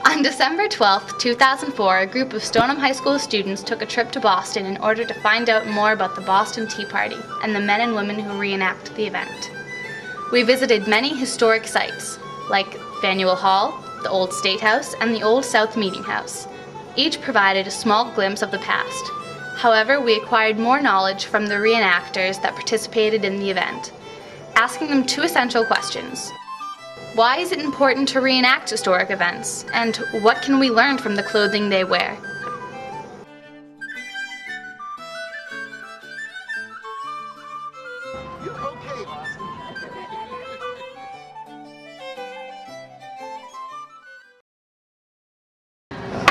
On December 12, 2004, a group of Stoneham High School students took a trip to Boston in order to find out more about the Boston Tea Party and the men and women who reenacted the event. We visited many historic sites, like Faneuil Hall, the Old State House, and the Old South Meeting House. Each provided a small glimpse of the past. However, we acquired more knowledge from the reenactors that participated in the event, asking them two essential questions. Why is it important to reenact historic events? And what can we learn from the clothing they wear? You're okay, Austin.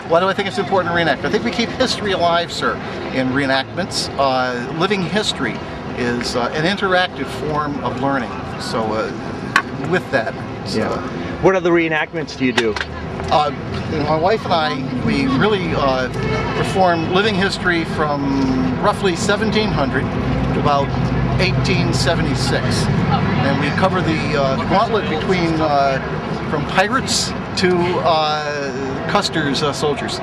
Why do I think it's important to reenact? I think we keep history alive, sir, in reenactments. Living history is an interactive form of learning. So with that. What other reenactments do you do? My wife and I, we really perform living history from roughly 1700 to about 1876. And we cover the gauntlet between from pirates to Custer's soldiers.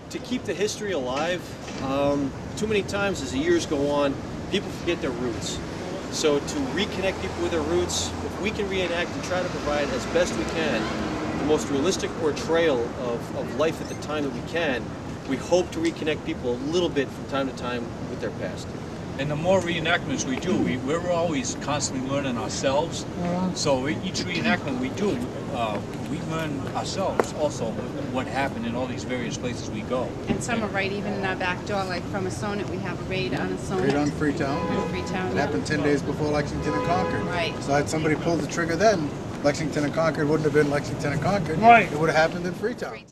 To keep the history alive, too many times as the years go on, people forget their roots. So to reconnect people with their roots, if we can reenact and try to provide as best we can the most realistic portrayal of life at the time that we can, we hope to reconnect people a little bit from time to time with their past. And the more reenactments we do, we're always constantly learning ourselves. So each reenactment we do, we learn ourselves also what happened in all these various places we go. And some are right even in our back door, like from a sonnet, we have a raid on a sonnet. Raid on Freetown. Freetown, It happened 10 days before Lexington and Concord. Right. So had somebody pulled the trigger then, Lexington and Concord wouldn't have been Lexington and Concord. Right. It would have happened in Freetown.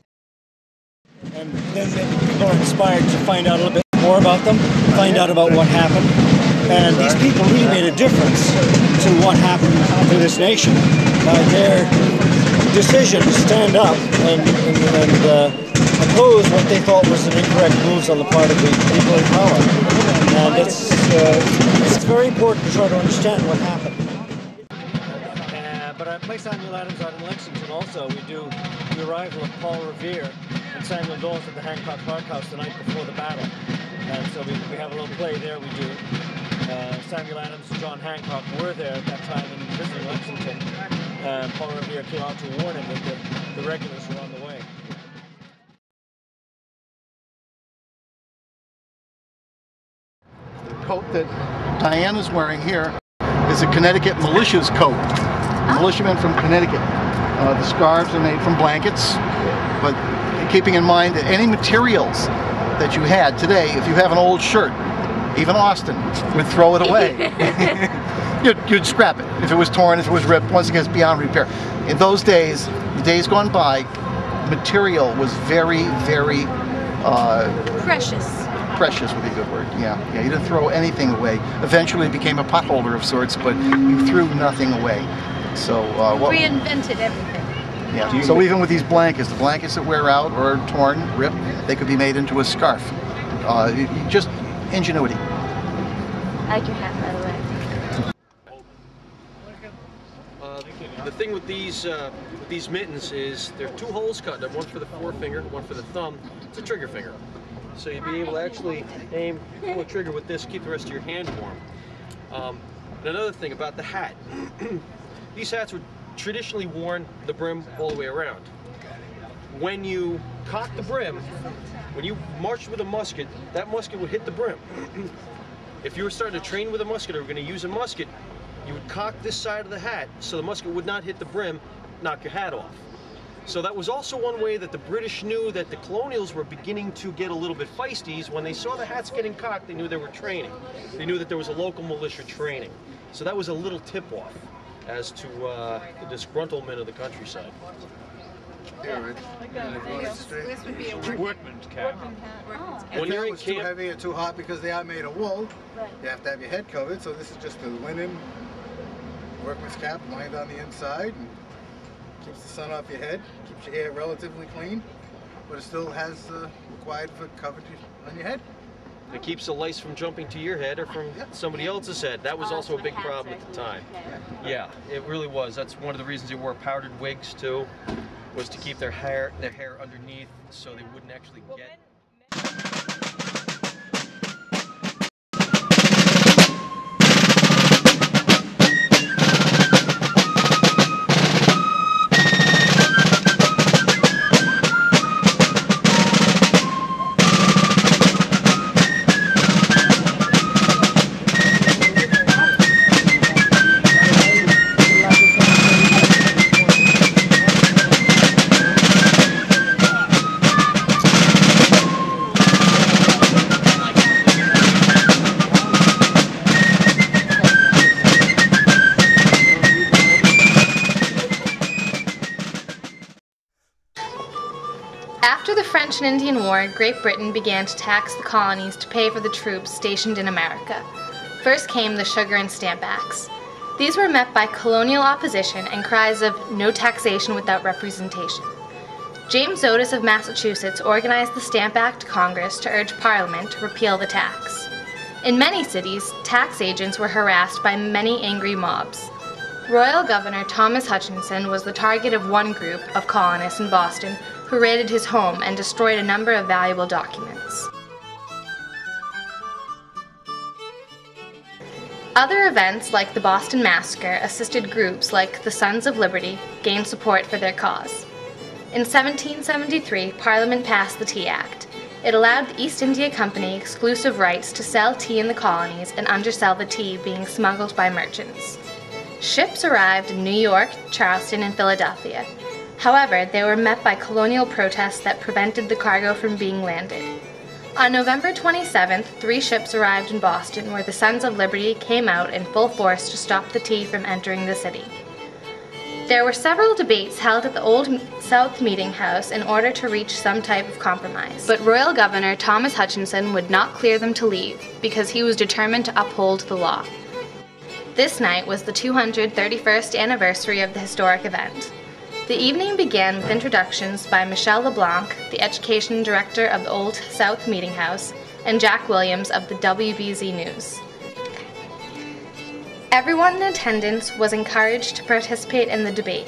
And then people are inspired to find out a little bit more about them, find out about what happened. And these people really made a difference to what happened to this nation by their decision to stand up and oppose what they thought was an incorrect moves on the part of the people in power. And it's very important to try to understand what happened. But at Place Samuel Adams out in Lexington also, we do the arrival of Paul Revere and Samuel Dawes at the Hancock Park House the night before the battle. And so we have a little play there we do. Samuel Adams and John Hancock were there at that time in visiting Lexington. Paul Revere came out to warn him that the regulars were on the way. The coat that Diane is wearing here is a Connecticut militia's coat. Militiamen from Connecticut. The scarves are made from blankets, but keeping in mind that any materials that you had today, if you have an old shirt, even Austin would throw it away. you'd scrap it if it was torn, if it was ripped, once it gets beyond repair. In those days, the days gone by, material was very, very Precious. Precious would be a good word. Yeah, you didn't throw anything away. Eventually it became a potholder of sorts, but you threw nothing away. So Reinvented everything. Yeah. So even with these blankets, the blankets that wear out or are torn, ripped, they could be made into a scarf. Just ingenuity. I like your hat, by the way. The thing with these mittens is there are two holes cut, one for the forefinger, one for the thumb. It's a trigger finger. So you'd be able to actually aim, pull a trigger with this, keep the rest of your hand warm. And another thing about the hat. These hats were traditionally worn the brim all the way around. When you cock the brim, when you marched with a musket, that musket would hit the brim. If you were starting to train with a musket or were going to use a musket, you would cock this side of the hat so the musket would not hit the brim, knock your hat off. So that was also one way that the British knew that the colonials were beginning to get a little bit feisty. When they saw the hats getting cocked, they knew they were training. They knew that there was a local militia training. So that was a little tip-off as to the disgruntlement of the countryside. This would be a Workman's cap. When you're in It's too camp, heavy or too hot because they are made of wool. You have to have your head covered, so this is just a linen workman's cap lined on the inside and keeps the sun off your head, keeps your hair relatively clean, but it still has required for coverage on your head. it keeps the lice from jumping to your head or from somebody else's head. That was also a big problem at the time. Yeah, it really was. That's one of the reasons they wore powdered wigs too, was to keep their hair underneath so they wouldn't actually get. After the French and Indian War, Great Britain began to tax the colonies to pay for the troops stationed in America. First came the Sugar and Stamp Acts. These were met by colonial opposition and cries of "no taxation without representation." James Otis of Massachusetts organized the Stamp Act Congress to urge Parliament to repeal the tax. In many cities, tax agents were harassed by many angry mobs. Royal Governor Thomas Hutchinson was the target of one group of colonists in Boston who raided his home and destroyed a number of valuable documents. Other events like the Boston Massacre assisted groups like the Sons of Liberty gain support for their cause. In 1773, Parliament passed the Tea Act. It allowed the East India Company exclusive rights to sell tea in the colonies and undersell the tea being smuggled by merchants. Ships arrived in New York, Charleston, and Philadelphia. However, they were met by colonial protests that prevented the cargo from being landed. On November 27th, 3 ships arrived in Boston where the Sons of Liberty came out in full force to stop the tea from entering the city. There were several debates held at the Old South Meeting House in order to reach some type of compromise, but Royal Governor Thomas Hutchinson would not clear them to leave because he was determined to uphold the law. This night was the 231st anniversary of the historic event. The evening began with introductions by Michelle LeBlanc, the Education Director of the Old South Meeting House, and Jack Williams of the WBZ News. Everyone in attendance was encouraged to participate in the debate,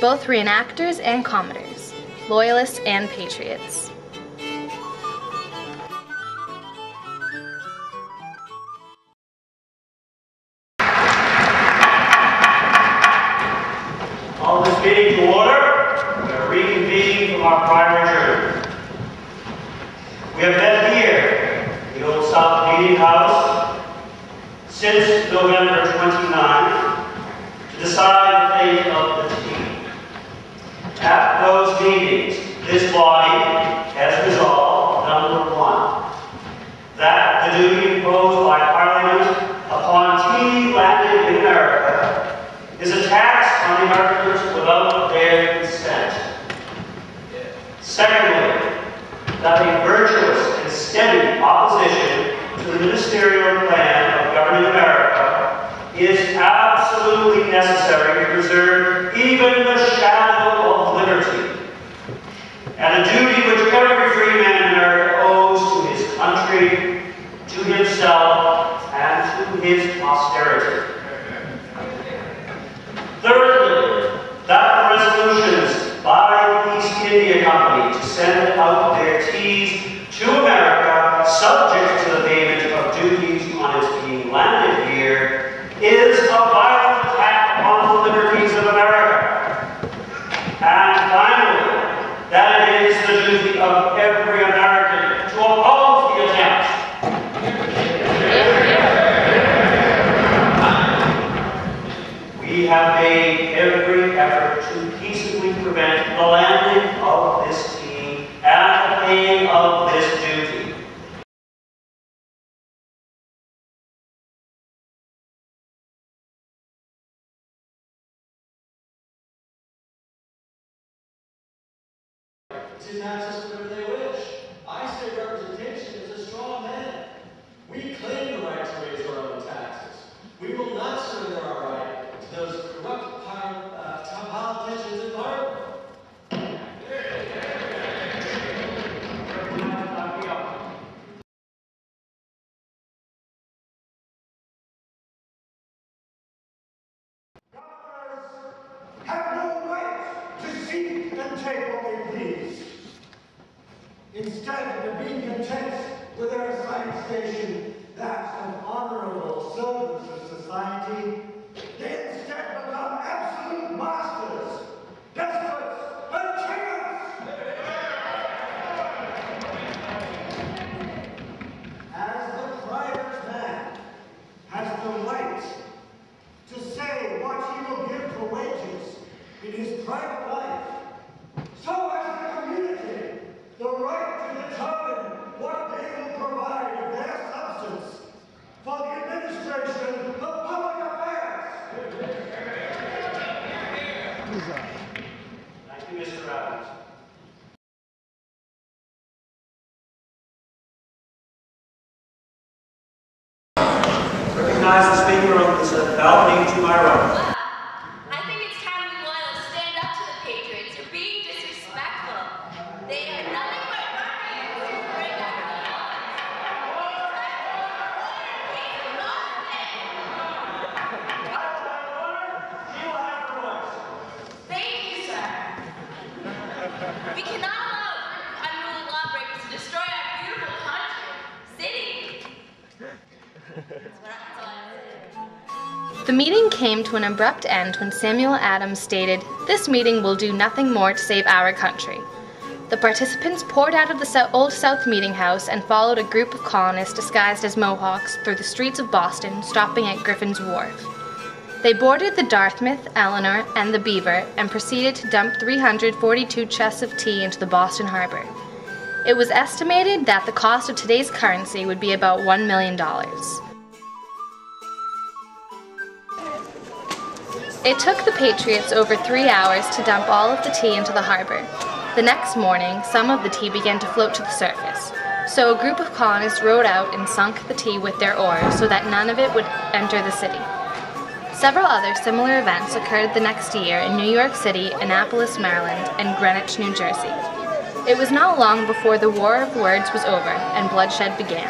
both reenactors and commenters, loyalists and patriots. All this meeting to order. We are reconvening from our prior adjournment. We have met here, the Old South Meeting House, since November 29th to decide the fate of the team. At those meetings, this body has resolved, number 1, that the duty imposed by Parliament upon tea landed in America is a tax on the Americans without their consent. Secondly, that a virtuous and steady opposition to the ministerial plan of governing America is absolutely necessary to preserve even the shadow of liberty, and a duty which every free man in America owes to his country, to himself, and to his posterity. Thirdly, that the resolutions by the East India Company to send out their teas to America, subject to the payment of duties on its being landed here, is a violent attack upon the liberties of America. And finally, that it is the duty of every American to oppose the attempt. We have made every effort to peaceably prevent the landing of this team and the paying of this duty. To access whatever they wish. I say representation is a strong man. We claim the right to raise our own taxes. We will not surrender our right to those corrupt politicians in Parliament. Have no right to seek and take what they please. Instead of being content with their assigned station, that of honorable servants of society, they instead become absolute masters, despots, and tyrants! As the private man has the right to say what he will give for wages in his private life, so has the community the right to determine what they will provide of their substance for the administration of public affairs. Thank you, Mr. Roberts. Recognize the speaker on this balcony to my right. I think it's time we loyalists stand up to the Patriots for being disrespectful. They are nothing but ruffians who bring us Thank you, sir. We cannot allow unruly lawbreakers to destroy our beautiful country, city. The meeting came to an abrupt end when Samuel Adams stated, "This meeting will do nothing more to save our country." The participants poured out of the Old South Meeting House and followed a group of colonists disguised as Mohawks through the streets of Boston, stopping at Griffin's Wharf. They boarded the Dartmouth, Eleanor, and the Beaver and proceeded to dump 342 chests of tea into the Boston harbor. It was estimated that the cost of today's currency would be about $1 million. It took the Patriots over 3 hours to dump all of the tea into the harbor. The next morning, some of the tea began to float to the surface, so a group of colonists rowed out and sunk the tea with their oars so that none of it would enter the city. Several other similar events occurred the next year in New York City, Annapolis, Maryland, and Greenwich, New Jersey. It was not long before the War of Words was over and bloodshed began.